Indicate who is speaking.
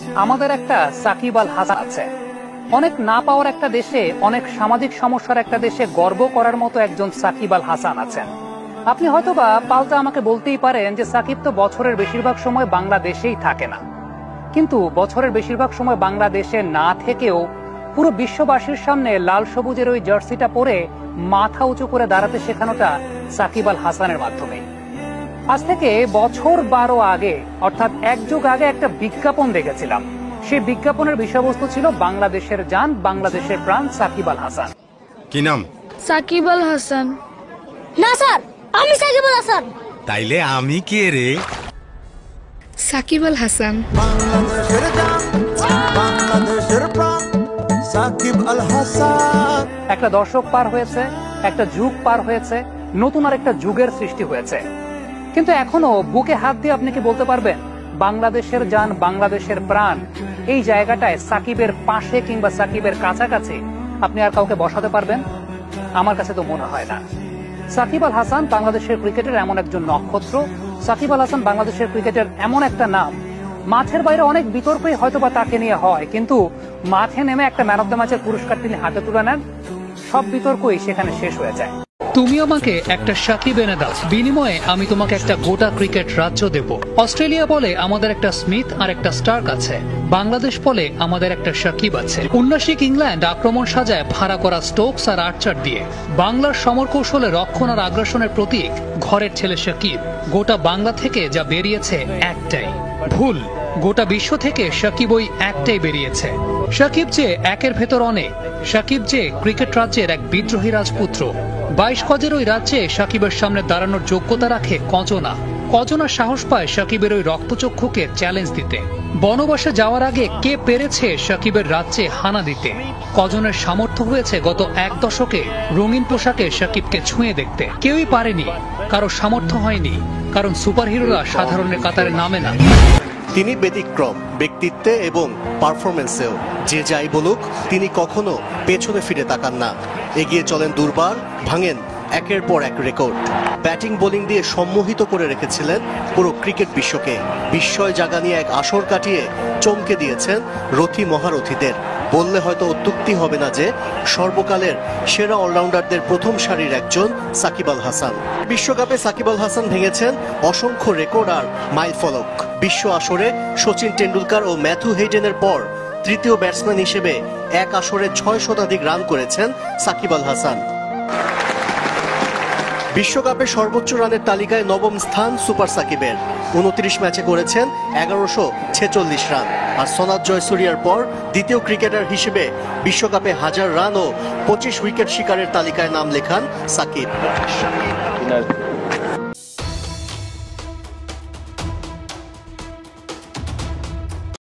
Speaker 1: আমাদের একটা সাকিব আল হাসান আছে। অনেক না পাওয়ার একটা দেশে, অনেক সামাজিক সমস্যার একটা দেশে গর্ব করার মতো একজন সাকিব আল হাসান আছেন। আপনি হয়তোবা পাল্টা আমাকে বলতেই পারেন যে সাকিব তো বছরের বেশিরভাগ সময় বাংলাদেশেই থাকে না, কিন্তু বছরের বেশিরভাগ সময় বাংলাদেশে না থেকেও পুরো বিশ্ববাসীর সামনে লাল সবুজের ওই জার্সিটা পরে মাথা উঁচু করে দাঁড়াতে শেখানোটা সাকিব আল হাসানের মাধ্যমে। আজ থেকে বছর 12 আগে, অর্থাৎ এক যুগ আগে একটা বিজ্ঞাপন দেখেছিলাম। সেই বিজ্ঞাপনের বিষয়বস্তু ছিল বাংলাদেশের জান, বাংলাদেশের প্রাণ সাকিব আল হাসান।
Speaker 2: কি নাম?
Speaker 3: সাকিব আল হাসান।
Speaker 4: না স্যার, আমি সাকিব আল হাসান।
Speaker 2: তাইলে আমি কে রে?
Speaker 3: সাকিব আল হাসান।
Speaker 5: বাংলাদেশের জান, বাংলাদেশের প্রাণ সাকিব আল হাসান।
Speaker 1: একটা দশক পার হয়েছে, একটা যুগ পার হয়েছে, নতুন আর একটা যুগের সৃষ্টি হয়েছে। কিন্তু এখনো বুকে হাত দিয়ে আপনি কি বলতে পারবেন বাংলাদেশের জান, বাংলাদেশের প্রাণ এই জায়গাটায় সাকিবের পাশে কিংবা সাকিবের কাছাকাছি আপনি আর কাউকে বসাতে পারবেন? আমার কাছে তো মনে হয় না। সাকিব আল হাসান বাংলাদেশের ক্রিকেটের এমন একজন নক্ষত্র। সাকিব আল হাসান বাংলাদেশের ক্রিকেটের এমন একটা নাম, মাঠের বাইরে অনেক বিতর্কই হয়তোবা তাকে নিয়ে হয়, কিন্তু মাঠে নেমে একটা ম্যান অফ দ্য ম্যাচের পুরস্কার তিনি হাতে তুলে নেন, সব বিতর্কই সেখানে শেষ হয়ে যায়। তুমি আমাকে একটা সাকিব এনে দাও, বিনিময়ে আমি তোমাকে একটা গোটা ক্রিকেট রাজ্য দেব। অস্ট্রেলিয়া বলে আমাদের একটা স্মিথ আর একটা স্টার্ক আছে, বাংলাদেশ বলে আমাদের একটা সাকিব আছে। উন্নাসিক ইংল্যান্ড আক্রমণ সাজায় ভাড়া করা স্টোকস আর আর্চার দিয়ে। বাংলার সমর কৌশলে রক্ষণ আর আগ্রাসনের প্রতীক ঘরের ছেলে সাকিব। গোটা বাংলা থেকে যা বেরিয়েছে একটাই, ভুল। গোটা বিশ্ব থেকে সাকিব ওই একটাই বেরিয়েছে। সাকিব যে একের ভেতর অনেক, সাকিব যে ক্রিকেট রাজ্যের এক বিদ্রোহী রাজপুত্র। 22 গজের ওই রাজ্যে সাকিবের সামনে দাঁড়ানোর যোগ্যতা রাখে কজনা। কজনা সাহস পায় সাকিবের ওই রক্তচক্ষুকে চ্যালেঞ্জ দিতে। বনবাসে যাওয়ার আগে কে পেরেছে সাকিবের রাজ্যে হানা দিতে? কজনের সামর্থ্য হয়েছে গত এক দশকে রঙিন পোশাকে সাকিবকে ছুঁয়ে দেখতে। কেউই পারেনি, কারো সামর্থ্য হয়নি, কারণ সুপারহিরোরা সাধারণের কাতারে নামে না।
Speaker 6: তিনি ব্যতিক্রম ব্যক্তিত্বে এবং পারফরমেন্সেও। যে যাই বলুক, তিনি কখনো পেছনে ফিরে তাকান না, এগিয়ে চলেন দুর্বার, ভাঙেন একের পর এক রেকর্ড। ব্যাটিং বোলিং দিয়ে সম্মোহিত করে রেখেছিলেন পুরো ক্রিকেট বিশ্বকে। বিস্ময় জাগানিয়ে এক আসর কাটিয়ে চমকে দিয়েছেন রথী মহারথীদের। বললে হয়তো অত্যুক্তি হবে না যে সর্বকালের সেরা অলরাউন্ডারদের প্রথম সারির একজন সাকিব আল হাসান। বিশ্বকাপে সাকিব আল হাসান ভেঙেছেন অসংখ্য রেকর্ড আর মাইল ফলক। বিশ্ব আসরে সচিন টেন্ডুলকার ও ম্যাথু হেইডেনের পর তৃতীয় ব্যাটসম্যান হিসেবে এক আসরে 6 শতাধিক রান করেছেন সাকিব আল হাসান। বিশ্বকাপে সর্বোচ্চ রানের তালিকায় নবম স্থান সুপার সাকিবের। 29 ম্যাচে করেছেন 1146 রান। আর সনাত জয়সুরিয়ার পর দ্বিতীয় ক্রিকেটার হিসেবে বিশ্বকাপে 1000 রান ও 25 উইকেট শিকারের তালিকায় নাম লেখান সাকিব।